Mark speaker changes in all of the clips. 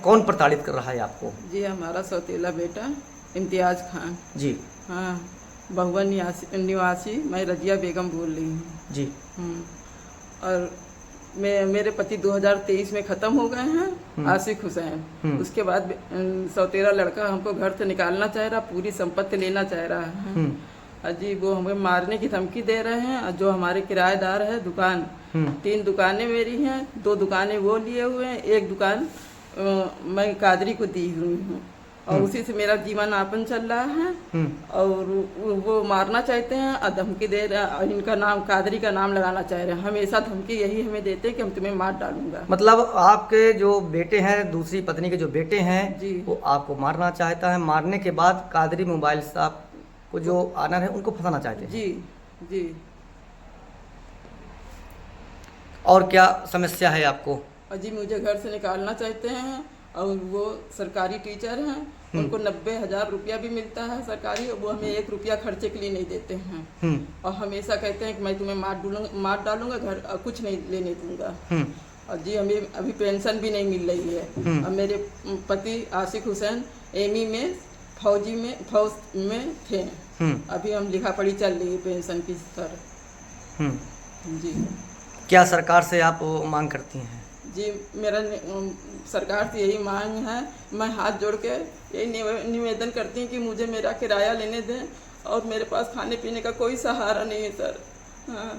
Speaker 1: कौन प्रताड़ित कर रहा है आपको?
Speaker 2: जी हमारा सौतेला बेटा इम्तियाज़ खान।
Speaker 1: जी
Speaker 2: हाँ, बहुआ निवासी मैं रजिया बेगम बोल रही हूँ।
Speaker 1: जी।
Speaker 2: और मेरे पति 2023 में ख़त्म हो गए हैं, आशिक हुसैन। उसके बाद सौतेला लड़का हमको घर से निकालना चाह रहा, पूरी संपत्ति लेना चाह रहा है। अजी वो हमें मारने की धमकी दे रहे हैं। और जो हमारे किराएदार है दुकान, 3 दुकानें मेरी हैं, 2 दुकानें वो लिए हुए हैं, 1 दुकान मैं कादरी को दी हुई हूँ और उसी से मेरा जीवन यापन चल रहा है। और वो मारना चाहते हैं और धमकी दे रहे हैं। इनका नाम कादरी का नाम लगाना चाह रहे हैं। हमेशा धमकी यही हमें देते हैं कि हम तुम्हें मार डालूंगा।
Speaker 1: मतलब आपके जो बेटे हैं, दूसरी पत्नी के जो बेटे हैं
Speaker 2: जी।
Speaker 1: वो आपको मारना चाहता है, मारने के बाद कादरी मोबाइल साहब को जो ऑनर है उनको फंसाना चाहते हैं।
Speaker 2: जी जी।
Speaker 1: और क्या समस्या है आपको?
Speaker 2: अजी मुझे घर से निकालना चाहते हैं और वो सरकारी टीचर हैं, उनको 90,000 रुपया भी मिलता है सरकारी, और वो हमें 1 रुपया खर्चे के लिए नहीं देते हैं। और हमेशा कहते हैं कि मैं तुम्हें मार डालूंगा, घर कुछ नहीं लेने दूंगा। और जी हमें अभी पेंशन भी नहीं मिल रही है। और मेरे पति आशिक हुसैन एमी में फौज में थे। अभी हम लिखा पढ़ी चल रही है पेंशन की सर। जी।
Speaker 1: क्या सरकार से आप मांग करती हैं?
Speaker 2: जी मेरा सरकार से यही मांग है, मैं हाथ जोड़ के यही निवेदन करती हूँ कि मुझे मेरा किराया लेने दें और मेरे पास खाने पीने का कोई सहारा नहीं है सर। हाँ।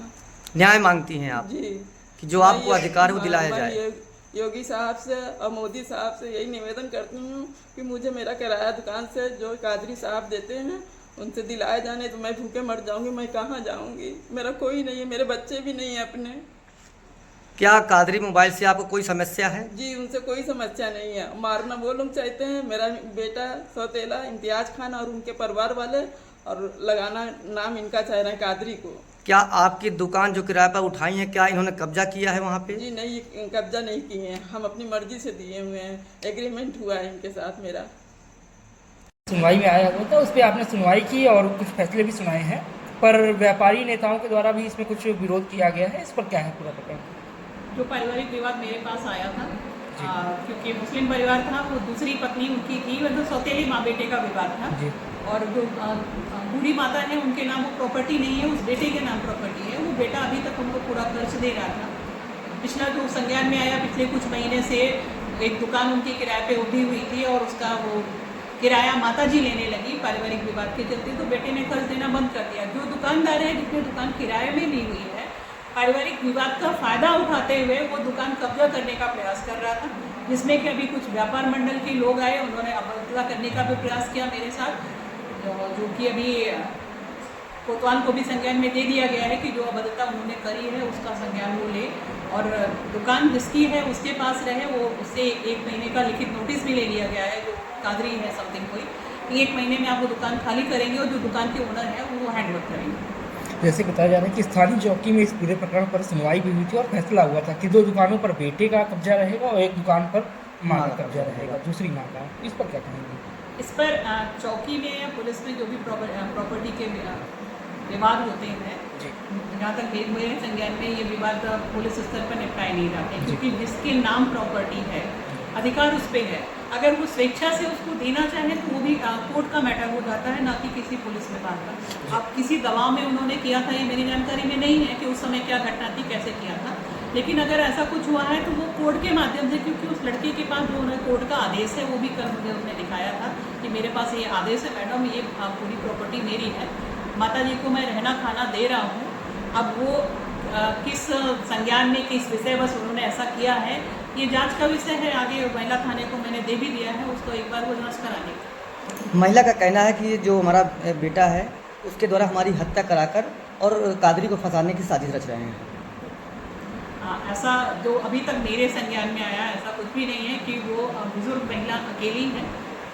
Speaker 1: न्याय मांगती हैं आप?
Speaker 2: जी
Speaker 1: कि जो आपको अधिकार है वो दिलाया जाए।
Speaker 2: योगी साहब से और मोदी साहब से यही निवेदन करती हूँ कि मुझे मेरा किराया दुकान से जो कादरी साहब देते हैं उनसे दिलाया जाने, तो मैं भूखे मर जाऊंगी, मैं कहाँ जाऊंगी, मेरा कोई नहीं है, मेरे बच्चे भी नहीं है अपने।
Speaker 1: क्या कादरी मोबाइल से आपको कोई समस्या है?
Speaker 2: जी उनसे कोई समस्या नहीं है, मारना वो लोग चाहते हैं, मेरा बेटा सौतेला इम्तियाज खान और उनके परिवार वाले, और लगाना नाम इनका चाह रहे हैं कादरी को।
Speaker 1: क्या आपकी दुकान जो किराए पर उठाई है, क्या इन्होंने कब्जा किया है वहाँ पे?
Speaker 2: जी नहीं, कब्जा नहीं किए हैं, हम अपनी मर्जी से दिए हुए हैं, एग्रीमेंट हुआ है इनके साथ मेरा।
Speaker 3: सुनवाई में आया हुआ था, उस पर आपने सुनवाई की और कुछ फैसले भी सुनाए हैं, पर व्यापारी नेताओं के द्वारा भी इसमें कुछ विरोध किया गया है, इस पर क्या है पूरा प्रकरण?
Speaker 4: जो पारिवारिक विवाद मेरे पास आया था, क्योंकि मुस्लिम परिवार था, वो दूसरी पत्नी उनकी थी, मतलब सौतेली माँ बेटे का विवाद था। और जो बूढ़ी माता है उनके नाम वो प्रॉपर्टी नहीं है, उस बेटे के नाम प्रॉपर्टी है। वो बेटा अभी तक उनको पूरा खर्च दे रहा था। पिछला जो संज्ञान में आया, पिछले कुछ महीने से एक दुकान उनकी किराए पे उठी हुई थी और उसका वो किराया माताजी लेने लगी पारिवारिक विवाद के चलते, तो बेटे ने कर्ज देना बंद कर दिया। जो दुकानदार है जिसने दुकान किराए में ली हुई है, पारिवारिक विवाद का फायदा उठाते हुए वो दुकान कब्जा करने का प्रयास कर रहा था, जिसमें कि अभी कुछ व्यापार मंडल के लोग आए, उन्होंने अवैधता करने का भी प्रयास किया मेरे साथ, जो कि अभी कोतवाल को भी संज्ञान में दे दिया गया है कि जो अवैधता उन्होंने करी है उसका संज्ञान वो ले, और दुकान जिसकी है उसके पास रहे, वो उससे 1 महीने का लिखित नोटिस भी ले लिया गया है, जो कादरी है समथिंग कोई, 1 महीने में आप वो दुकान खाली करेंगे और जो दुकान के ओनर है वो हैंड ओवर करेंगे।
Speaker 3: जैसे बताया जा रहा है कि स्थानीय चौकी में इस पूरे प्रकरण पर सुनवाई भी हुई थी और फैसला हुआ था कि 2 दुकानों पर बेटे का कब्जा रहेगा और 1 दुकान पर माँ का कब्जा रहेगा, दूसरी माँ का। इस पर क्या कहेंगे?
Speaker 4: इस पर चौकी में या पुलिस में जो भी प्रॉपर्टी के विवाद होते हैं, जहाँ तक मेरे संज्ञान में ये विवाद पुलिस स्तर पर निपटाए नहीं जाते, क्योंकि जिसके नाम प्रॉपर्टी है अधिकार उस पर है। अगर वो स्वेच्छा से उसको देना चाहे तो वो भी कोर्ट का मैटर हो जाता है, ना कि किसी पुलिस विभाग का। अब किसी दबाव में उन्होंने किया था, ये मेरी जानकारी में नहीं है कि उस समय क्या घटना थी, कैसे किया था, लेकिन अगर ऐसा कुछ हुआ है तो वो कोर्ट के माध्यम से, क्योंकि उस लड़के के पास जो कोर्ट का आदेश है वो भी कल मुझे उसने दिखाया था कि मेरे पास ये आदेश है मैडम, ये पूरी प्रॉपर्टी मेरी है, माता जी को मैं रहना खाना दे रहा हूँ। अब वो किस संज्ञान में, किस विषयवश उन्होंने ऐसा किया है, ये जांच का विषय है। आगे महिला थाने को मैंने दे भी दिया है, उसको एक बार वो जांच कराने।
Speaker 1: महिला का कहना है कि जो हमारा बेटा है उसके द्वारा हमारी हत्या कराकर और कादरी को फंसाने की साजिश रच रहे हैं।
Speaker 4: ऐसा जो अभी तक मेरे संज्ञान में आया, ऐसा कुछ भी नहीं है कि वो बुजुर्ग महिला अकेली है,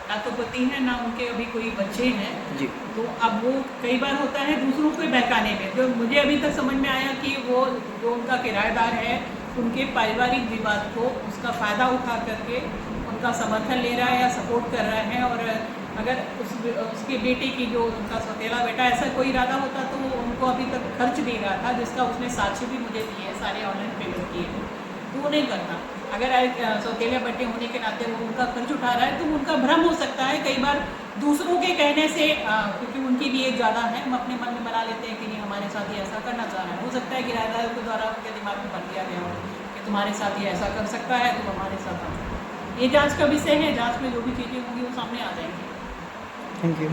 Speaker 4: ना तो पति है ना उनके अभी कोई बच्चे हैं जी। तो अब वो कई बार होता है दूसरों को बहकाने में, जो मुझे अभी तक समझ में आया कि वो जो उनका किराएदार है उनके पारिवारिक विवाद को उसका फ़ायदा उठा करके उनका समर्थन ले रहा है या सपोर्ट कर रहा है। और अगर उसके बेटे की, जो उनका सौतेला बेटा, ऐसा कोई इरादा होता तो वो उनको अभी तक खर्च दे रहा था, जिसका उसने साक्ष्य भी मुझे दिए, सारे ऑनलाइन पेमेंट किए हैं। तो वो नहीं करना। अगर सौतेले बेटे होने के नाते वो उनका खर्च उठा रहा है तो उनका भ्रम हो सकता है कई बार दूसरों के कहने से, क्योंकि उनकी भी एज ज़्यादा है, हम अपने मन में बना लेते हैं कि नहीं हमारे साथ ये ऐसा करना चाह रहा है। हो सकता है किराएदार के द्वारा उनके दिमाग में भर दिया गया हो कि तुम्हारे साथ ये ऐसा कर सकता है, तुम हमारे साथ आ जाओ। ये जाँच का विषय है, जाँच में जो भी चीज़ें होंगी वो सामने आ जाएंगी।
Speaker 1: Thank you.